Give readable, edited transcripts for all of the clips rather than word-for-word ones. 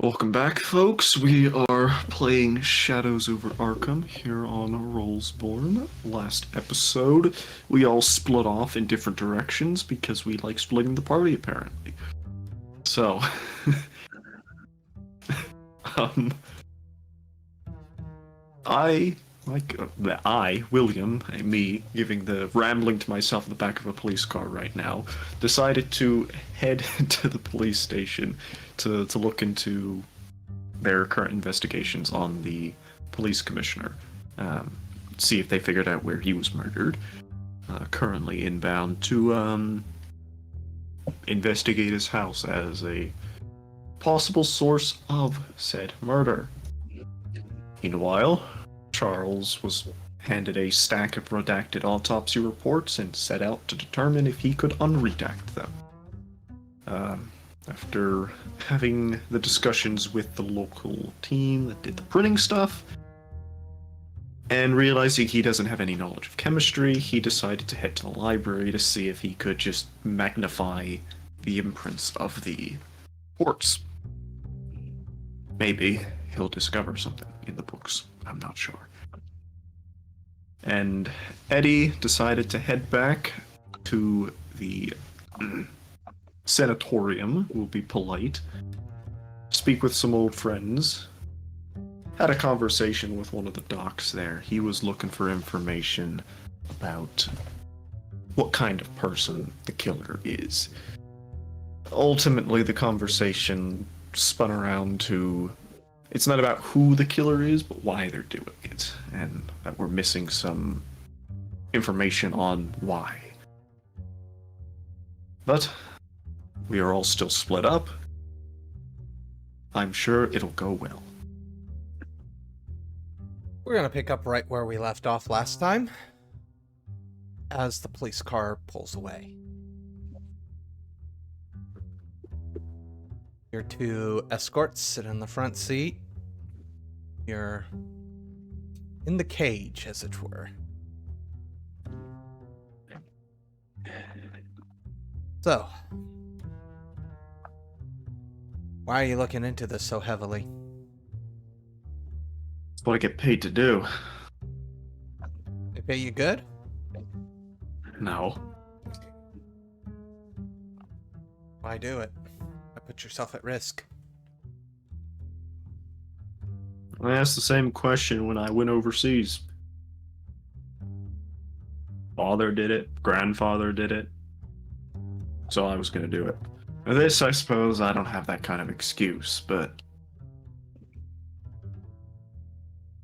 Welcome back, folks. We are playing Shadows over Arkham here on Rollsborne. Last episode, we all split off in different directions because we like splitting the party, apparently. So, um, William, me, giving the rambling to myself in the back of a police car right now, decided to head to the police station to look into their current investigations on the police commissioner. See if they figured out where he was murdered. Currently inbound to investigate his house as a possible source of said murder. Meanwhile, Charles was handed a stack of redacted autopsy reports and set out to determine if he could unredact them. After having the discussions with the local team that did the printing stuff, and realizing he doesn't have any knowledge of chemistry, he decided to head to the library to see if he could just magnify the imprints of the reports. Maybe he'll discover something in the books. I'm not sure. And Eddie decided to head back to the sanatorium, will be polite, speak with some old friends, had a conversation with one of the docs there. He was looking for information about what kind of person the killer is. Ultimately, the conversation spun around to, it's not about who the killer is, but why they're doing it, and that we're missing some information on why. But we are all still split up. I'm sure it'll go well. We're going to pick up right where we left off last time, as the police car pulls away. Your two escorts sit in the front seat. You're in the cage, as it were. So, why are you looking into this so heavily? It's what I get paid to do. They pay you good? No. Why do it? Why put yourself at risk? I asked the same question when I went overseas. Father did it, grandfather did it, so I was gonna do it. This, I suppose, I don't have that kind of excuse, but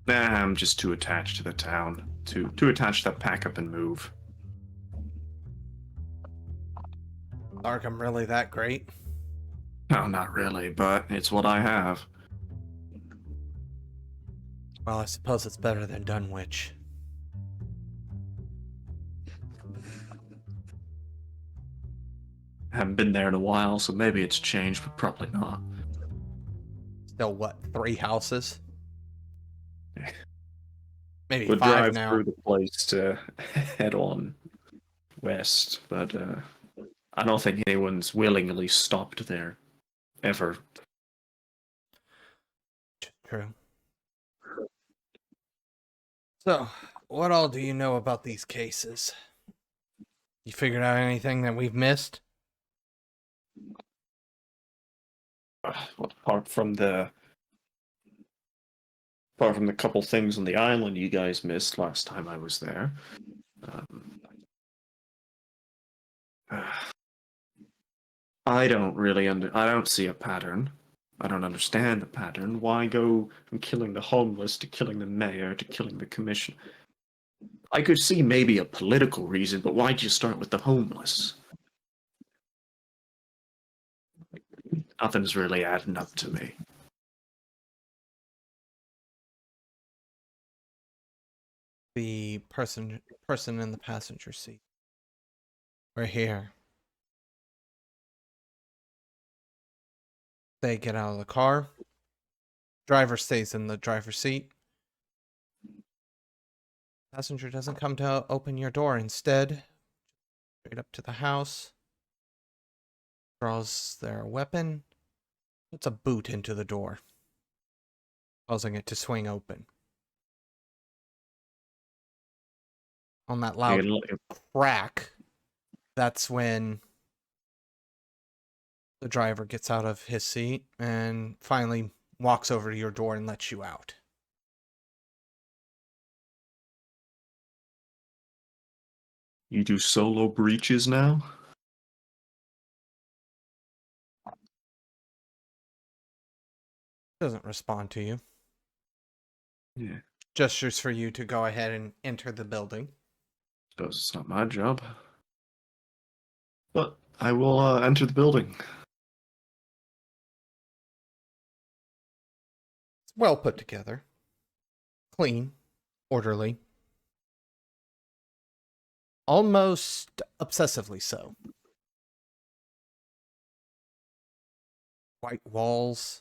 I'm just too attached to the town, too attached to pack up and move. Arkham really that great? No, not really, but it's what I have. Well, I suppose it's better than Dunwich. Haven't been there in a while, so maybe it's changed, but probably not. Still, what, 3 houses? Maybe We'll 5 drive now. through the place to head on west, but I don't think anyone's willingly stopped there, ever. True. So, what all do you know about these cases? You figured out anything that we've missed? Apart from the couple things on the island you guys missed last time I was there. I don't really I don't see a pattern. I don't understand the pattern. Why go from killing the homeless to killing the mayor to killing the commission? I could see maybe a political reason, but why'd you start with the homeless? Nothing's really adding up to me. The person in the passenger seat. We're here. They get out of the car. Driver stays in the driver's seat. Passenger doesn't come to open your door. Instead, straight up to the house. Draws their weapon. It's a boot into the door, causing it to swing open. On that loud crack, that's when the driver gets out of his seat and finally walks over to your door and lets you out. You do solo breaches now? Doesn't respond to you. Yeah. Gestures for you to go ahead and enter the building. Suppose it's not my job. But I will enter the building. It's well put together. Clean. Orderly. Almost obsessively so. White walls.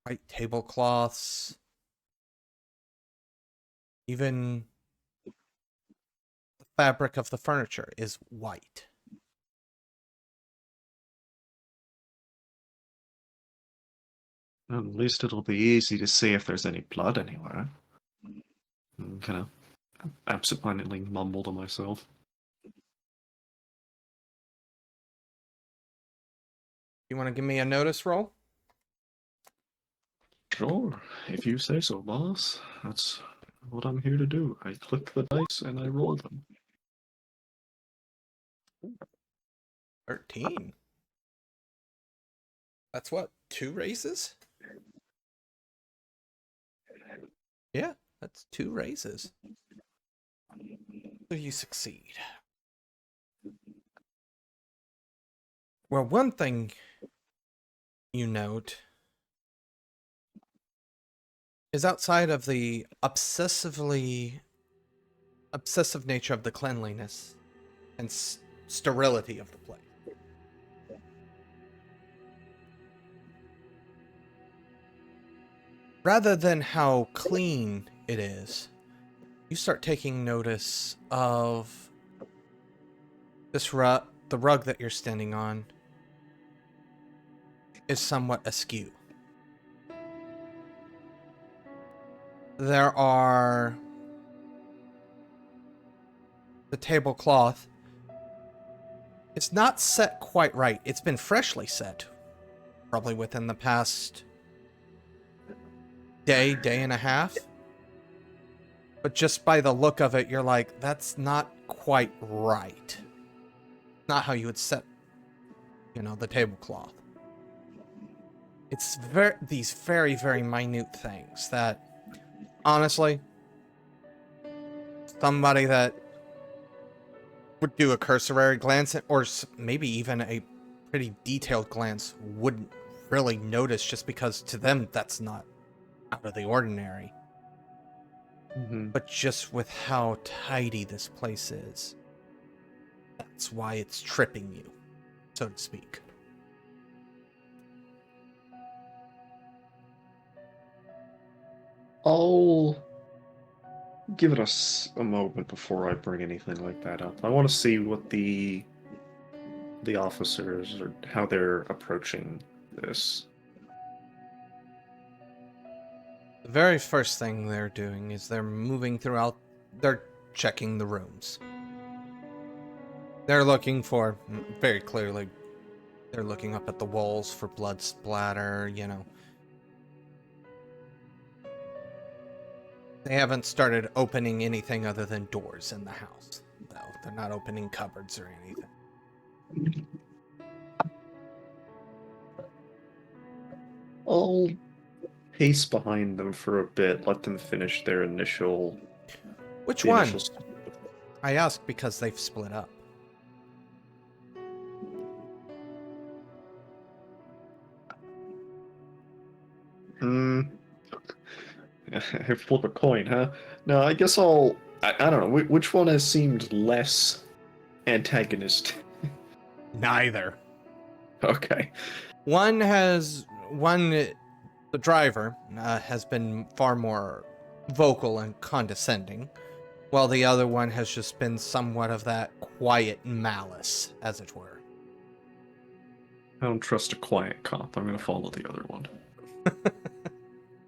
White tablecloths. Even the fabric of the furniture is white. At least it'll be easy to see if there's any blood anywhere. Kind of absentmindedly mumble to myself. You want to give me a notice roll? Sure, if you say so, boss. That's what I'm here to do. I click the dice and I roll them. 13. That's what? 2 raises? Yeah, that's 2 raises. So you succeed. Well, one thing you note is outside of the obsessive nature of the cleanliness and sterility of the place. Rather than how clean it is, you start taking notice of this the rug that you're standing on is somewhat askew. There are the tablecloth. It's not set quite right. It's been freshly set, probably within the past day and a half. But just by the look of it, you're like, that's not quite right. Not how you would set, the tablecloth. It's these very, very minute things that, honestly, somebody that would do a cursory glance at, or maybe even a pretty detailed glance, wouldn't really notice, just because to them that's not out of the ordinary. Mm-hmm. But just with how tidy this place is, that's why it's tripping you, so to speak. I'll give it a moment before I bring anything like that up. I want to see what the officers, or how they're approaching this. The very first thing they're doing is they're moving throughout, they're checking the rooms. They're looking for, very clearly, they're looking up at the walls for blood splatter, They haven't started opening anything other than doors in the house, though. They're not opening cupboards or anything. I'll pace behind them for a bit, let them finish their initial... Which one? I ask because they've split up. I flip a coin, huh? No, I guess I don't know. Which one has seemed less antagonistic? Neither. Okay. The driver has been far more vocal and condescending, while the other one has just been somewhat of that quiet malice, as it were. I don't trust a quiet cop. I'm gonna follow the other one.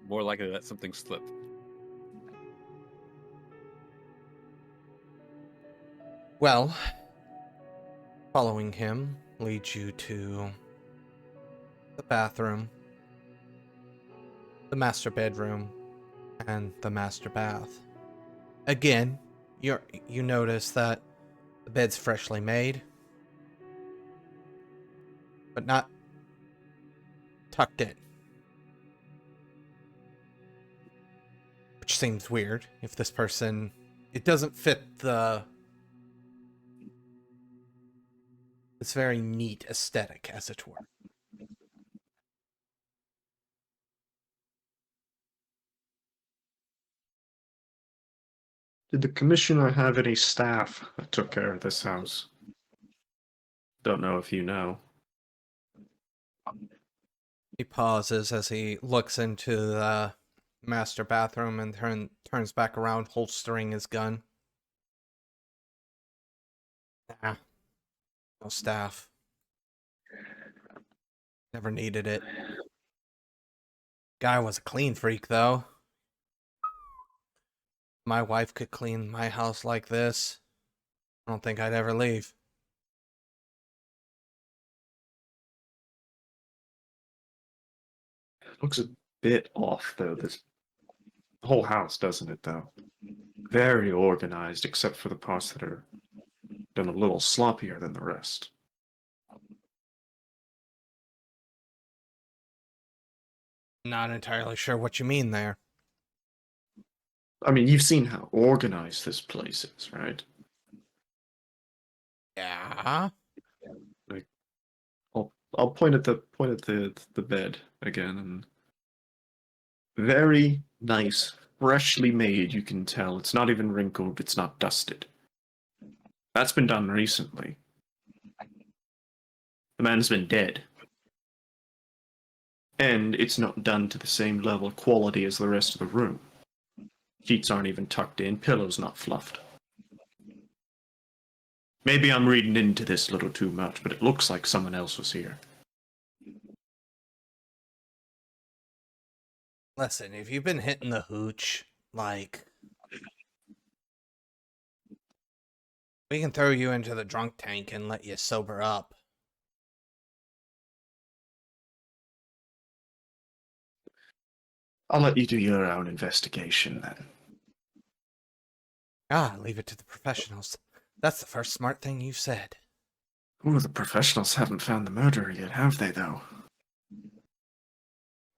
More likely to let something slip. Well, following him leads you to the bathroom, the master bedroom, and the master bath. Again, you notice that the bed's freshly made, but not tucked in. Which seems weird if this person... It doesn't fit the... It's very neat aesthetic, as it were. Did the commissioner have any staff that took care of this house? Don't know if you know. He pauses as he looks into the master bathroom and turns back around, holstering his gun. Nah, no staff. Never needed it. Guy was a clean freak, though. My wife could clean my house like this. I don't think I'd ever leave. It looks a bit off, though. This whole house, doesn't it, though? Very organized, except for the parts that are done a little sloppier than the rest. Not entirely sure what you mean there. I mean, you've seen how organized this place is, right? Yeah? Like, I'll point at the bed again, and very nice, freshly made. You can tell it's not even wrinkled. It's not dusted. That's been done recently. The man's been dead. And it's not done to the same level of quality as the rest of the room. Sheets aren't even tucked in, pillows not fluffed. Maybe I'm reading into this a little too much, but it looks like someone else was here. Listen, if you've been hitting the hooch, like... We can throw you into the drunk tank and let you sober up. I'll let you do your own investigation then. Ah, leave it to the professionals. That's the first smart thing you've said. Ooh, the professionals haven't found the murderer yet, have they, though?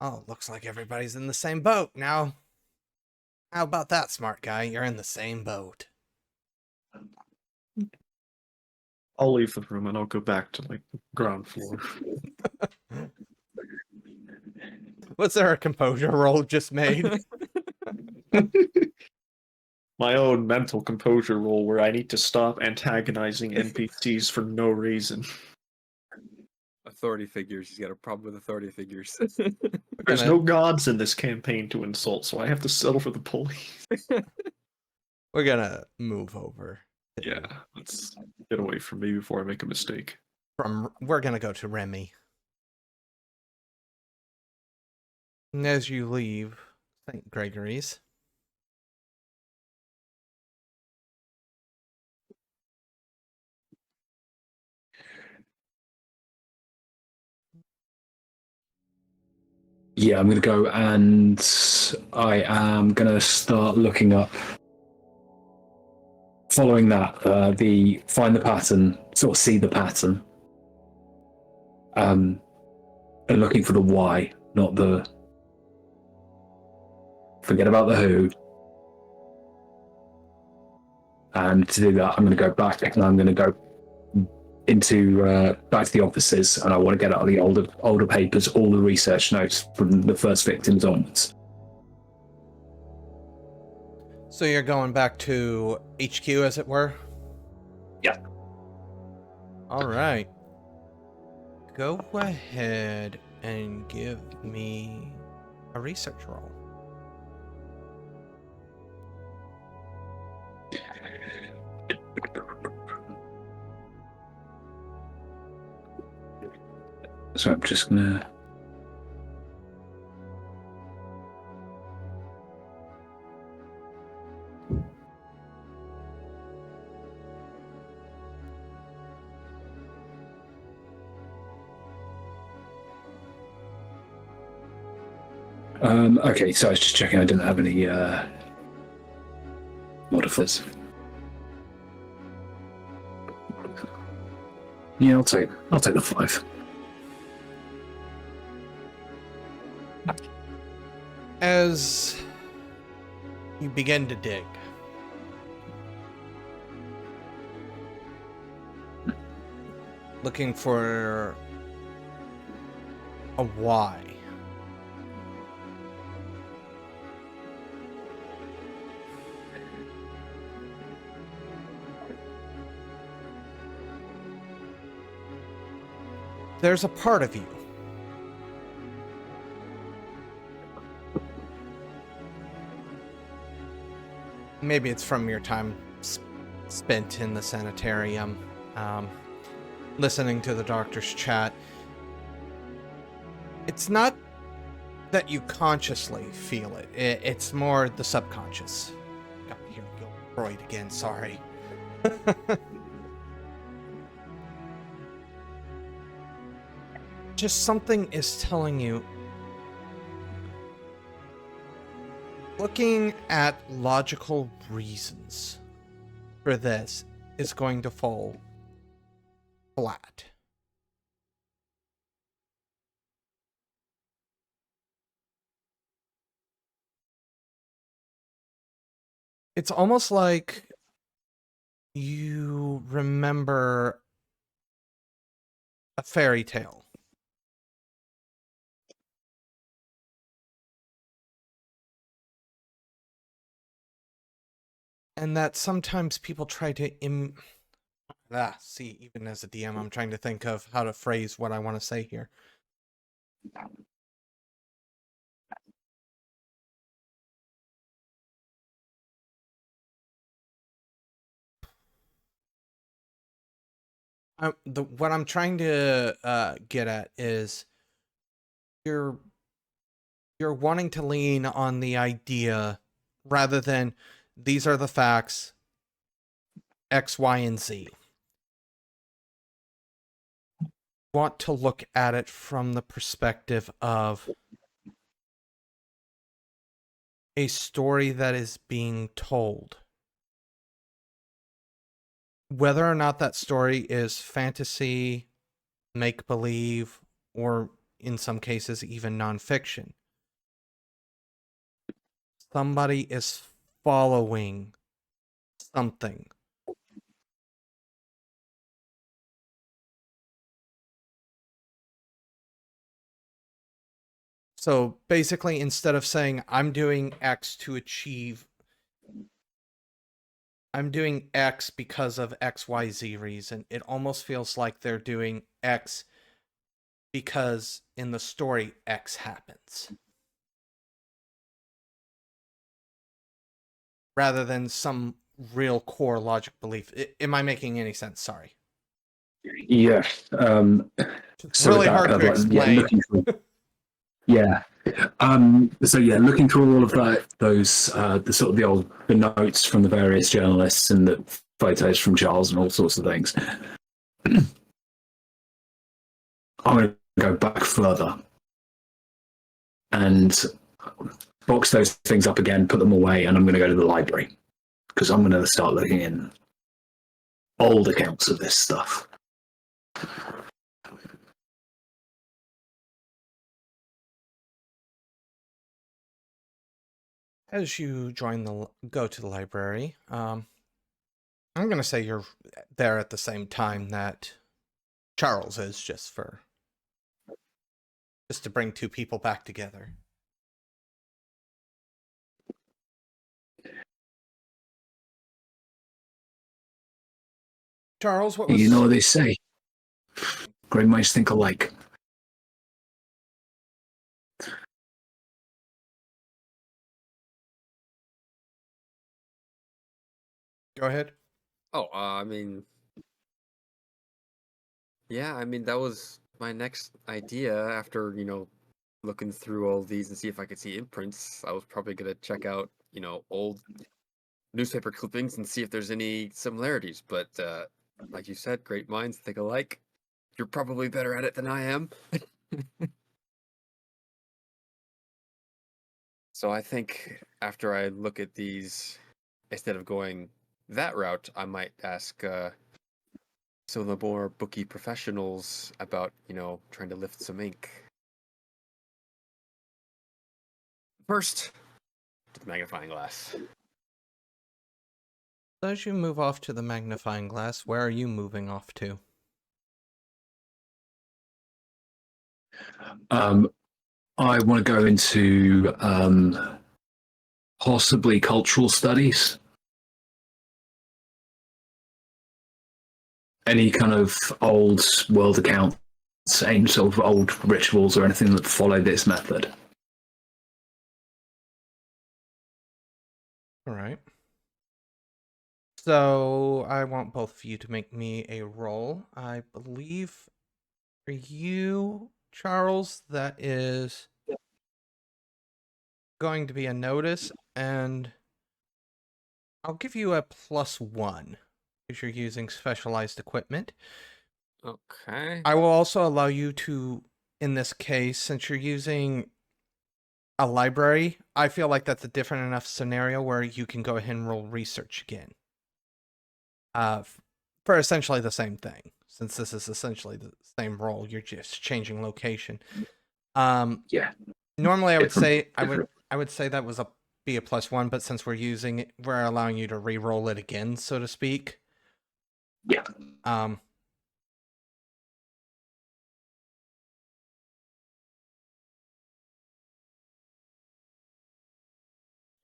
Oh, looks like everybody's in the same boat now. How about that, smart guy? You're in the same boat. I'll leave the room and I'll go back to, like, the ground floor. Was there a composure roll just made? My own mental composure roll where I need to stop antagonizing NPCs for no reason. Authority figures. He's got a problem with authority figures. There's no gods in this campaign to insult, so I have to settle for the police. We're gonna move over. Yeah, let's get away from me before I make a mistake. We're gonna go to Remy. And as you leave St. Gregory's, Yeah, I'm going to go and I am going to start looking up. Following that, find the pattern, sort of see the pattern. And looking for the why, not the... Forget about the who. And to do that, I'm going to go back and I'm going to go into back to the offices, and I want to get out the older papers, all the research notes from the first victims onwards. so you're going back to HQ, as it were? Yeah. All right. Go ahead and give me a research roll. So I'm just gonna. Okay, so I was just checking I didn't have any modifiers. Yeah, I'll take the 5. As you begin to dig, looking for a why. There's a part of you maybe it's from your time spent in the sanitarium, listening to the doctor's chat. It's not that you consciously feel it. It's more the subconscious. Got me here, Gilroyd again, sorry. Just something is telling you, looking at logical reasons for this is going to fall flat. It's almost like you remember a fairy tale. And that sometimes people try to see, even as a DM, I'm trying to think of how to phrase what I want to say here. What I'm trying to get at is you're wanting to lean on the idea rather than these are the facts, X, Y, and Z. Want to look at it from the perspective of a story that is being told. Whether or not that story is fantasy, make-believe, or in some cases even nonfiction, somebody is following something. So basically, instead of saying, I'm doing X to achieve, I'm doing X because of XYZ reason, it almost feels like they're doing X because in the story, X happens. Rather than some real core logic belief. Am I making any sense? Sorry. Yeah. It's really hard to explain. Yeah. So yeah, looking through all of those the sort of the notes from the various journalists and the photos from Charles and all sorts of things. I'm going to go back further and box those things up again, put them away, and I'm going to go to the library because I'm going to start looking in old accounts of this stuff. As you go to the library, I'm going to say you're there at the same time that Charles is, just to bring two people back together. Charles, what was... You know what they say. Great minds think alike. Go ahead. Oh, I mean, yeah, I mean, that was my next idea after, looking through all these and see if I could see imprints. I was probably gonna check out, old newspaper clippings and see if there's any similarities. But like you said, great minds think alike. You're probably better at it than I am. So I think after I look at these, instead of going that route, I might ask some of the more bookie professionals about, trying to lift some ink. First, to the magnifying glass. As you move off to the magnifying glass, where are you moving off to? I want to go into possibly cultural studies. Any kind of old world accounts, any sort of old rituals or anything that follow this method. All right. So I want both of you to make me a roll. I believe for you, Charles, that is going to be a notice, and I'll give you a +1 if you're using specialized equipment. Okay. I will also allow you to, in this case, since you're using a library, I feel like that's a different enough scenario where you can go ahead and roll research again. For essentially the same thing, since this is essentially the same roll, you're just changing location. Yeah. Normally, I would say that was be a +1, but since we're using it, we're allowing you to re-roll it again, so to speak. Yeah.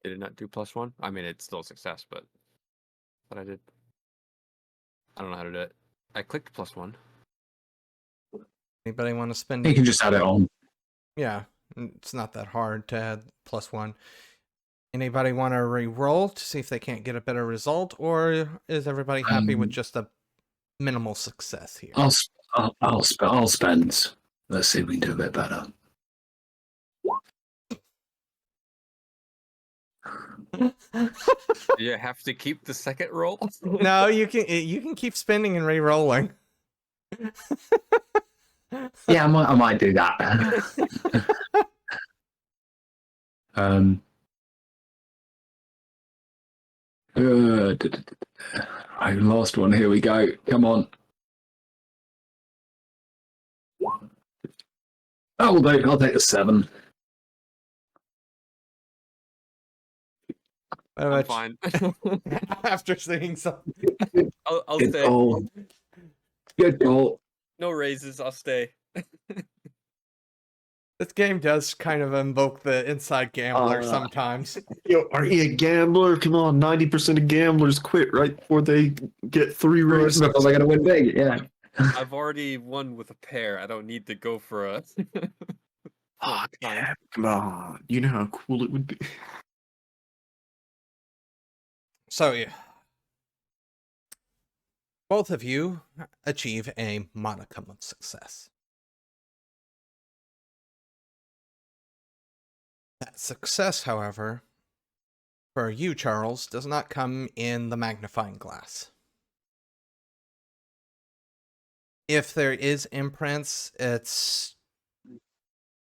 Did it not do +1? I mean, it's still a success, but I did. I don't know how to do it. I clicked +1. Anybody want to spend? You can just add it on. Yeah, it's not that hard to add +1. Anybody want to re-roll to see if they can't get a better result, or is everybody happy with just a minimal success here? I'll spend. Let's see if we can do a bit better. You have to keep the second roll? No, you can keep spending and re-rolling. Yeah, I might do that. I lost one. Here we go. Come on. Oh, I'll take a 7. I'm fine. After seeing something. I'll Good stay. call. Good call. No raises, I'll stay. This game does kind of invoke the inside gambler sometimes. Yo, are you a gambler? Come on, 90% of gamblers quit right before they get 3 raises. Because they're going to win big, yeah. I've already won with a pair. I don't need to go for a... Oh, yeah, come on. You know how cool it would be. So, yeah. Both of you achieve a modicum of success. That success, however, for you, Charles, does not come in the magnifying glass. If there is imprints, it's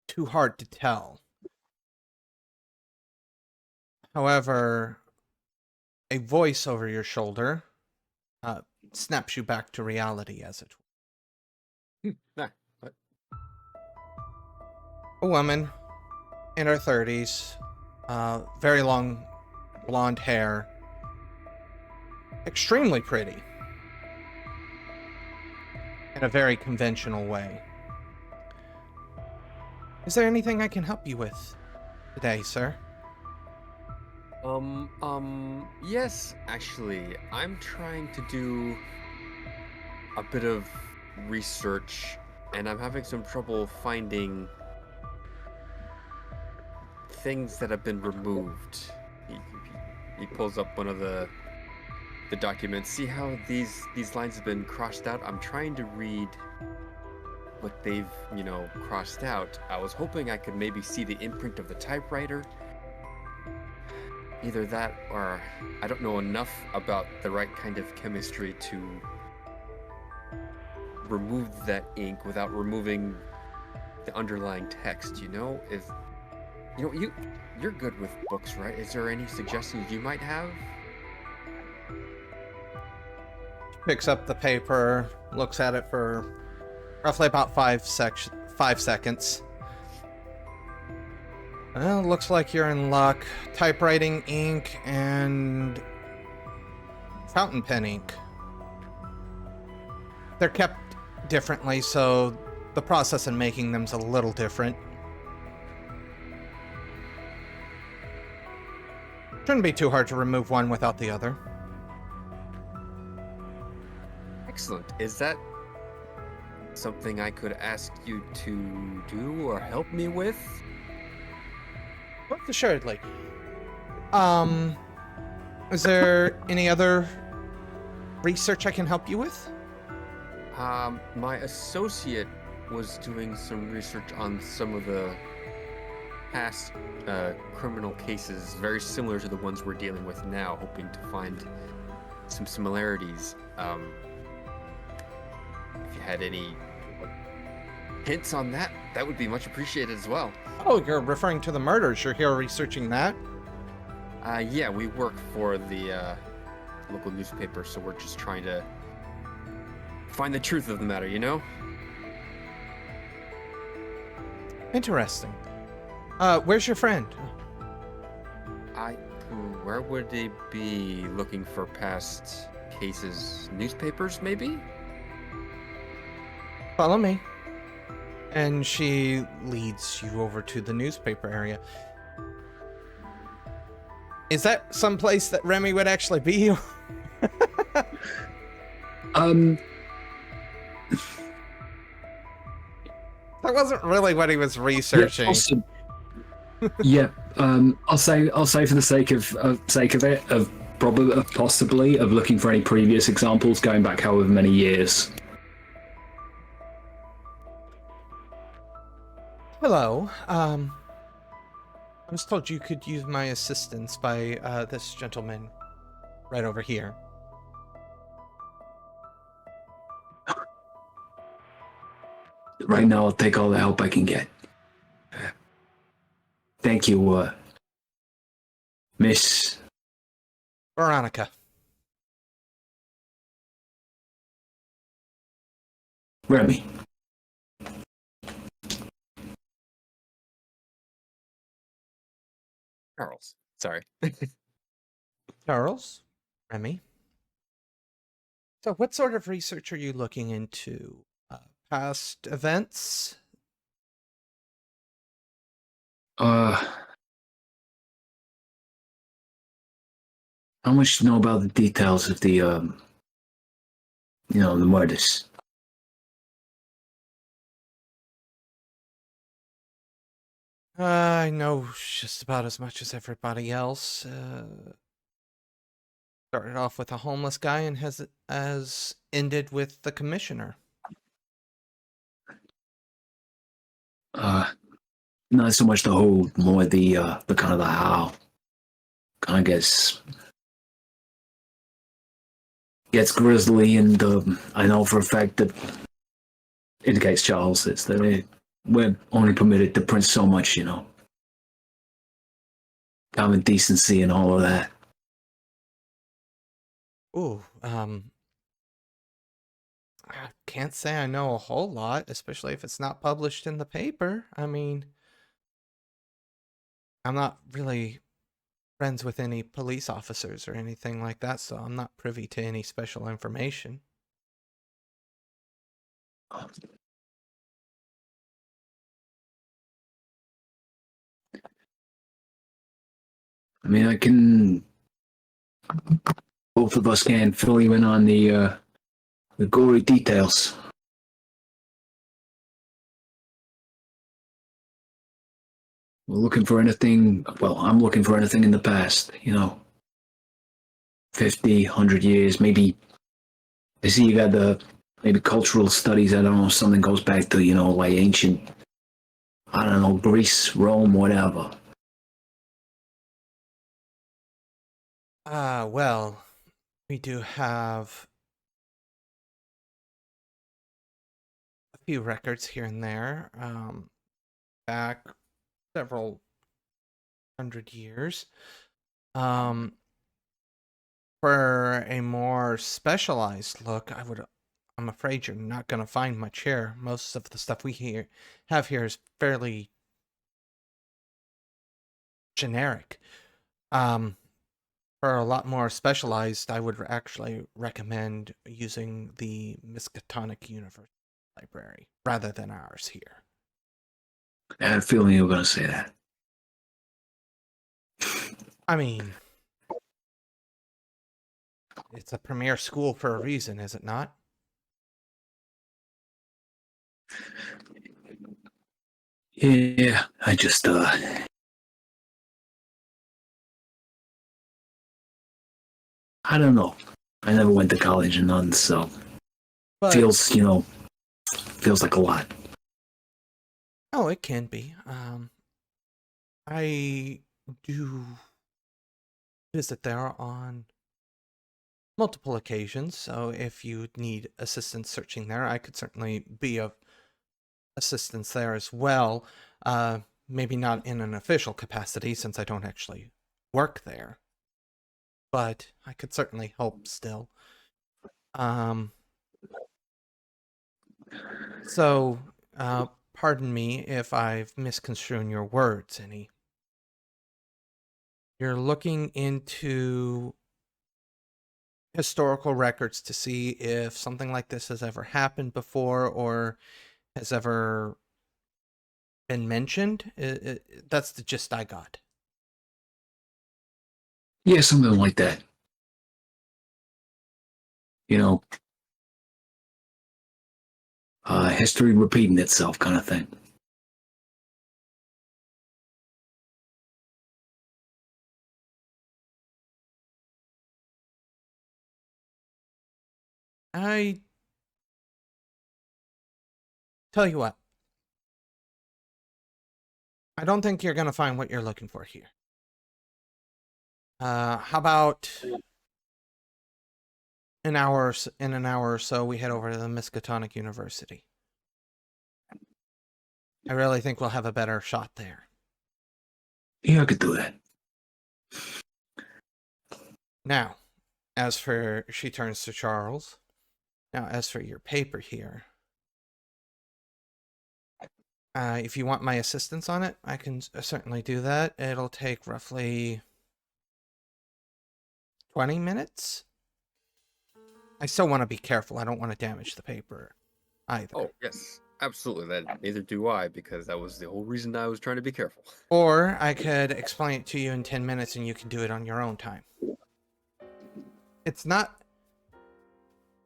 too hard to tell. However, a voice over your shoulder snaps you back to reality, as it were. What? A woman in her 30s, very long blonde hair, extremely pretty, in a very conventional way. Is there anything I can help you with today, sir? Yes, actually. I'm trying to do a bit of research, and I'm having some trouble finding things that have been removed. He pulls up one of the documents. See how these lines have been crossed out? I'm trying to read what they've, crossed out, I was hoping I could maybe see the imprint of the typewriter. Either that or I don't know enough about the right kind of chemistry to remove that ink without removing the underlying text, If you're good with books, right? Is there any suggestions you might have? Picks up the paper, looks at it for roughly about 5 seconds. Well, looks like you're in luck. Typewriting ink and fountain pen ink. They're kept differently, so the process in making them's a little different. Shouldn't be too hard to remove one without the other. Excellent. Is that something I could ask you to do or help me with? Most assuredly. Is there any other research I can help you with? My associate was doing some research on some of the past criminal cases very similar to the ones we're dealing with now, hoping to find some similarities. If you had any hints on that, that would be much appreciated as well. Oh, you're referring to the murders. You're here researching that? Yeah, we work for the local newspaper, so we're just trying to find the truth of the matter, Interesting. Where's your friend? Where would they be looking for past cases? Newspapers, maybe? Follow me. And she leads you over to the newspaper area. Is that someplace that Remy would actually be? That wasn't really what he was researching. Yeah, I'll say for the sake of it, possibly of looking for any previous examples going back however many years. Hello. I was told you could use my assistance by this gentleman right over here. Right now, I'll take all the help I can get. Thank you, Miss Veronica. Remy. Charles. Sorry. Charles? Remy? So what sort of research are you looking into? Past events? How much do you know about the details of the, the murders? I know just about as much as everybody else. Started off with a homeless guy and has ended with the commissioner. Not so much the who, more the kind of the how. Kind of gets grisly, and I know for a fact that indicates Charles is that we're only permitted to print so much, common decency and all of that. Ooh, I can't say I know a whole lot, especially if it's not published in the paper. I mean, I'm not really friends with any police officers or anything like that, so I'm not privy to any special information. I mean, both of us can fill you in on the gory details. We're looking for anything, I'm looking for anything in the past, 50, 100 years, maybe. I see you got the maybe cultural studies. I don't know, something goes back to, like ancient, I don't know, Greece, Rome, whatever. Well, we do have a few records here and there, back several hundred years. For a more specialized look, I'm afraid you're not going to find much here. Most of the stuff we have here is fairly generic. For a lot more specialized, I would actually recommend using the Miskatonic University Library rather than ours here. I had a feeling you were going to say that. I mean, it's a premier school for a reason, is it not? Yeah, I just, I don't know. I never went to college or none, so But feels like a lot. oh, it can be. I do visit there on multiple occasions, so if you need assistance searching there, I could certainly be of assistance there as well. Maybe not in an official capacity since I don't actually work there, but I could certainly help still. So, pardon me if I've misconstrued your words any. You're looking into historical records to see if something like this has ever happened before or has ever been mentioned. That's the gist I got. Yeah, something like that. History repeating itself kind of thing. I tell you what, I don't think you're going to find what you're looking for here. How about in an hour or so, we head over to the Miskatonic University. I really think we'll have a better shot there. Yeah, I could do that. Now, she turns to Charles. Now, as for your paper here, if you want my assistance on it, I can certainly do that. It'll take roughly 20 minutes. I still want to be careful. I don't want to damage the paper either. Oh, yes, absolutely. That neither do I, because that was the whole reason I was trying to be careful. Or I could explain it to you in 10 minutes and you can do it on your own time. It's not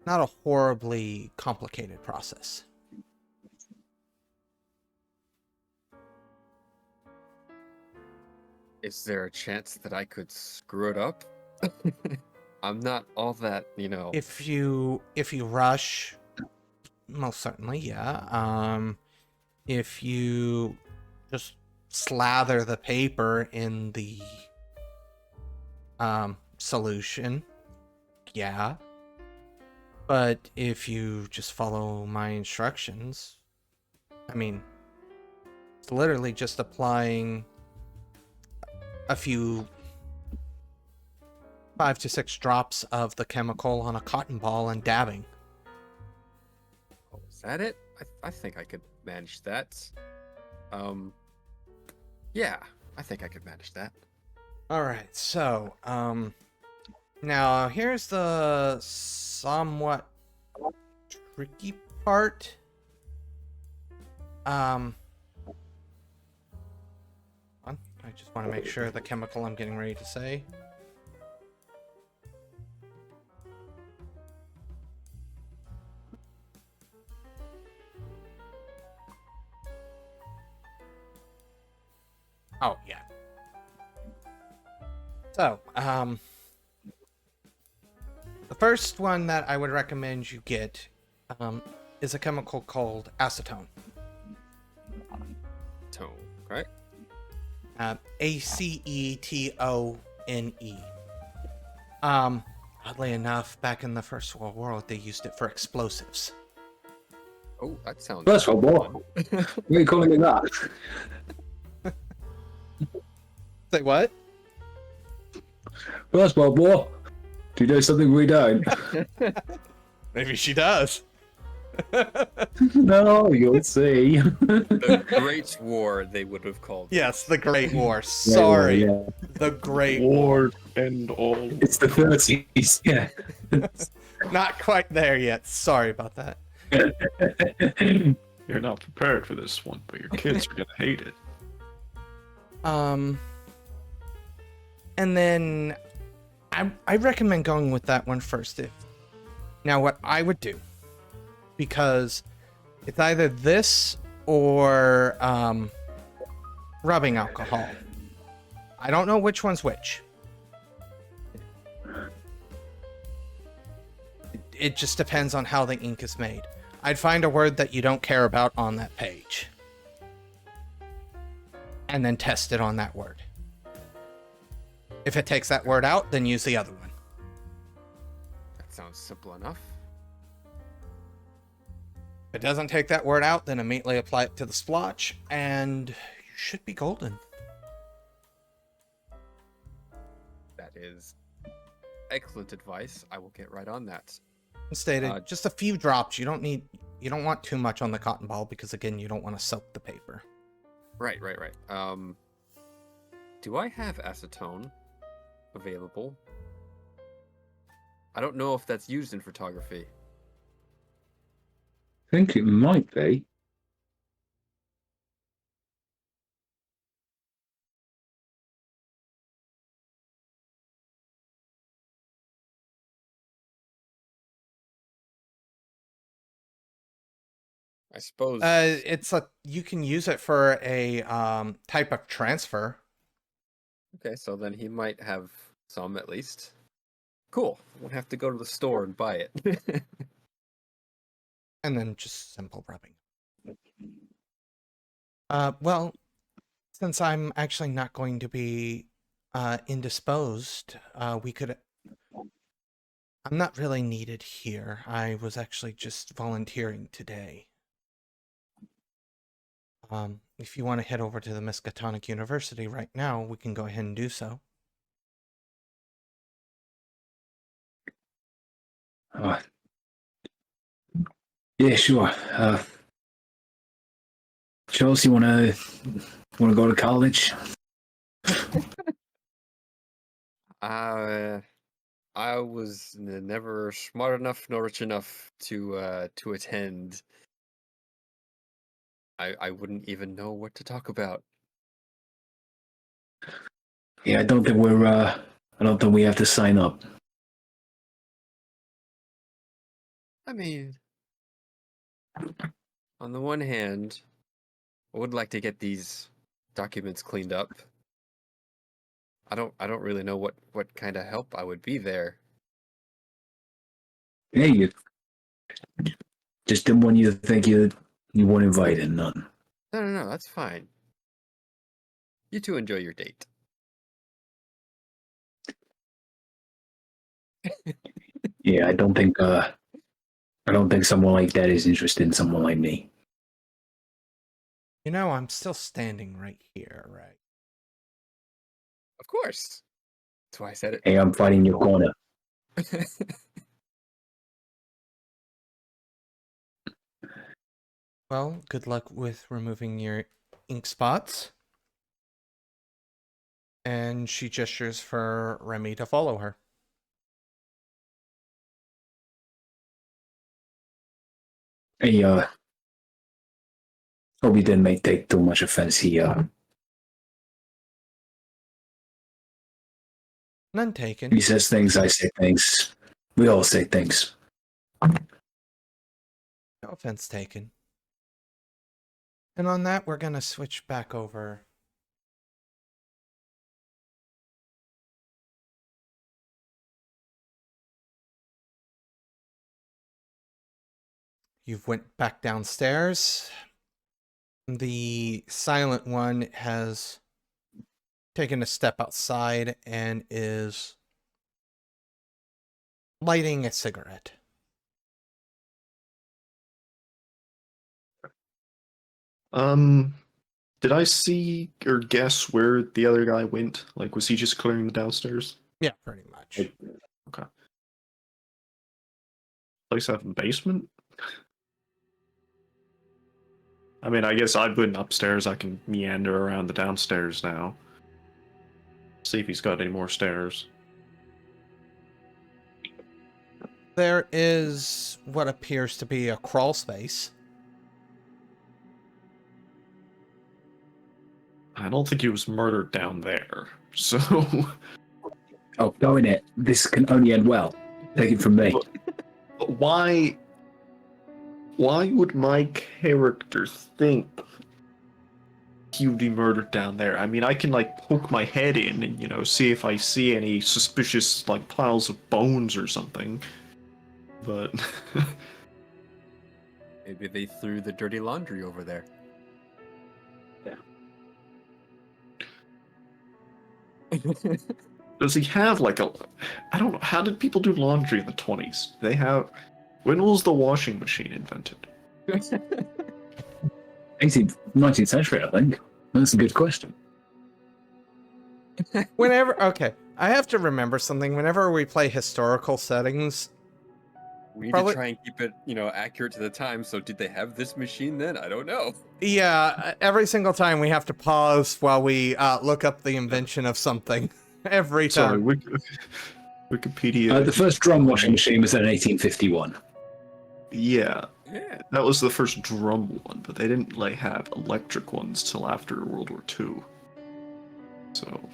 a horribly complicated process. Is there a chance that I could screw it up? I'm not all that, If you rush, most certainly, yeah. If you just slather the paper in the solution, yeah. But if you just follow my instructions, I mean, it's literally just applying a few 5 to 6 drops of the chemical on a cotton ball and dabbing. Oh, is that it? I think I could manage that. Yeah, I think I could manage that. All right, so now here's the somewhat tricky part. I just want to make sure the chemical I'm getting ready to say. Oh, yeah. So, the first one that I would recommend you get is a chemical called acetone. Tone, right? Acetone. Oddly enough, back in the First World War, they used it for explosives. Oh, that sounds. First World War. What are you calling it that? Say what? First World War. Do you know something we don't? Maybe she does. No, you'll see. The Great War, they would have called. Yes, the Great War. Sorry. Yeah. The Great War. War and all. It's the 30s, yeah. Not quite there yet. Sorry about that. You're not prepared for this one, but your kids are gonna hate it. And then I recommend going with that one first. Now, what I would do, because it's either this or rubbing alcohol. I don't know which one's which. It just depends on how the ink is made. I'd find a word that you don't care about on that page. And then test it on that word. If it takes that word out, then use the other one. That sounds simple enough. If it doesn't take that word out, then immediately apply it to the splotch, and you should be golden. That is excellent advice. I will get right on that. Stated, just a few drops. You don't want too much on the cotton ball because again, you don't want to soak the paper. Right. Do I have acetone available? I don't know if that's used in photography. I think it might be. I suppose. You can use it for a type of transfer. Okay, so then he might have some at least. Cool. I won't have to go to the store and buy it. And then just simple rubbing. Well, since I'm actually not going to be indisposed, we could... I'm not really needed here. I was actually just volunteering today. If you want to head over to the Miskatonic University right now, we can go ahead and do so. Yeah, sure. Charles, you wanna go to college? I was never smart enough nor rich enough to attend. I wouldn't even know what to talk about. Yeah, I don't think we have to sign up. I mean, on the one hand, I would like to get these documents cleaned up. I don't really know what kind of help I would be there. Yeah, you just didn't want you to think you weren't invited, none. No, that's fine. You two enjoy your date. Yeah, I don't think someone like that is interested in someone like me. You know, I'm still standing right here, right? Of course. That's why I said it. Hey, I'm fighting your corner. Well, good luck with removing your ink spots. And she gestures for Remy to follow her. Hey, hope you didn't take too much offense here. None taken. He says things, I say things. We all say things. No offense taken. And on that, we're going to switch back over. You've went back downstairs. The silent one has taken a step outside and is lighting a cigarette. Did I see or guess where the other guy went? Like, was he just clearing the downstairs? Yeah, pretty much. Okay. Place have a basement? I mean, I guess I've been upstairs. I can meander around the downstairs now. See if he's got any more stairs. There is what appears to be a crawl space. I don't think he was murdered down there. So, Oh, go in it. This can only end well. Take it from me. why would my character think he would be murdered down there? I mean, I can like poke my head in and, you know, see if I see any suspicious like piles of bones or something. But Maybe they threw the dirty laundry over there. does he have like a? I don't know. How did people do laundry in the 20s? They have. When was the washing machine invented? 19th century, I think. That's a good question. Okay, I have to remember something. Whenever we play historical settings, We need Probably- to try and keep it, accurate to the time. So did they have this machine then? I don't know. yeah, every single time we have to pause while we look up the invention of something. Every Sorry, time. Wikipedia. The first drum washing machine was in 1851. Yeah, Yeah. that was the first drum one, but they didn't like have electric ones till after World War II. So.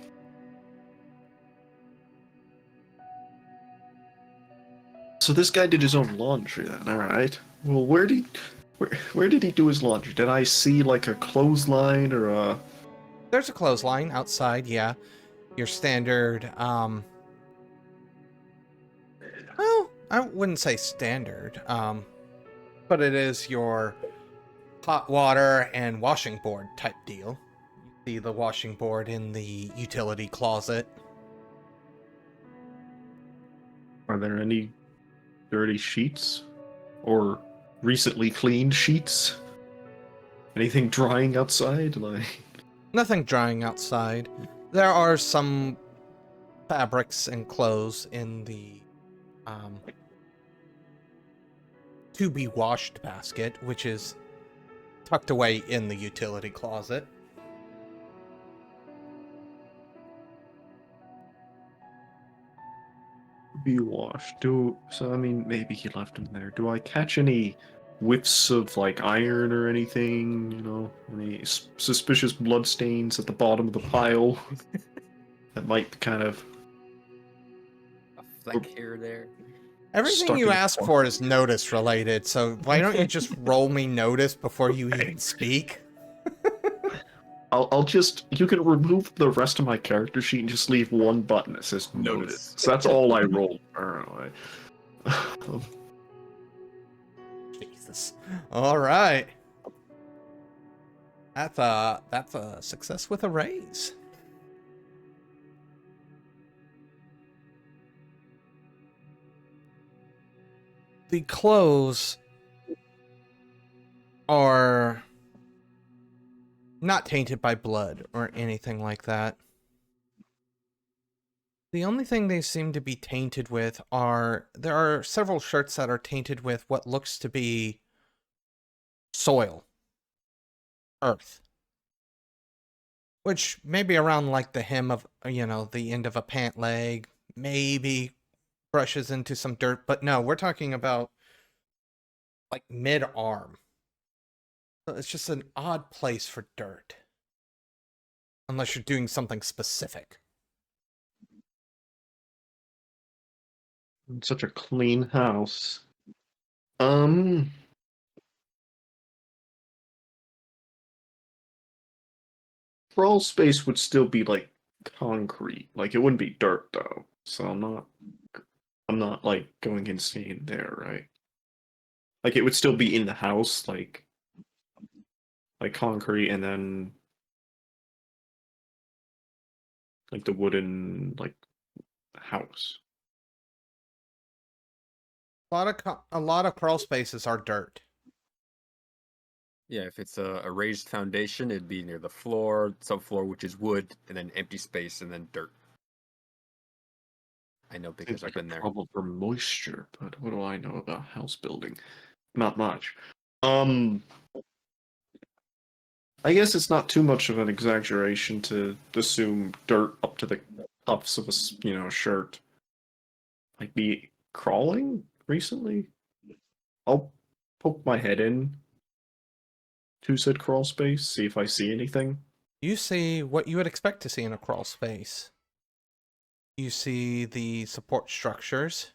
So this guy did his own laundry then, alright. Well, where did he do his laundry? Did I see like a clothesline or a... There's a clothesline outside, yeah. Your standard, well, I wouldn't say standard, but it is your hot water and washing board type deal. You see the washing board in the utility closet. Are there any dirty sheets? Or recently cleaned sheets? Anything drying outside? Like... Nothing drying outside. There are some fabrics and clothes in the to be washed basket, which is tucked away in the utility closet. Be washed. So I mean, maybe he left him there. Do I catch any whiffs of like iron or anything? You know, any suspicious blood stains at the bottom of the pile that might kind of... A fleck here or there. Everything Stuck you in ask the for is notice related, so why don't you just roll me notice before you even speak? I'll just... You can remove the rest of my character sheet and just leave one button that says notice. So that's all I roll. I don't know. Jesus. All right. That's a success with a raise. The clothes are not tainted by blood or anything like that. The only thing they seem to be tainted with there are several shirts that are tainted with what looks to be soil, earth, which may be around like the hem of, the end of a pant leg, maybe brushes into some dirt, but no, we're talking about like mid-arm. So it's just an odd place for dirt. Unless you're doing something specific. Such a clean house. Crawl space would still be like concrete. Like it wouldn't be dirt though. So I'm not like going insane there, right? Like it would still be in the house, like concrete, and then like the wooden like house. A lot of crawl spaces are dirt. Yeah, if it's a raised foundation, it'd be near the floor, subfloor, which is wood, and then empty space, and then dirt. I know because Seems I've like a been there. problem for moisture, but what do I know about house building? Not much. I guess it's not too much of an exaggeration to assume dirt up to the cuffs of a shirt might be crawling recently. I'll poke my head in to said crawl space, see if I see anything. You see what you would expect to see in a crawl space. You see the support structures.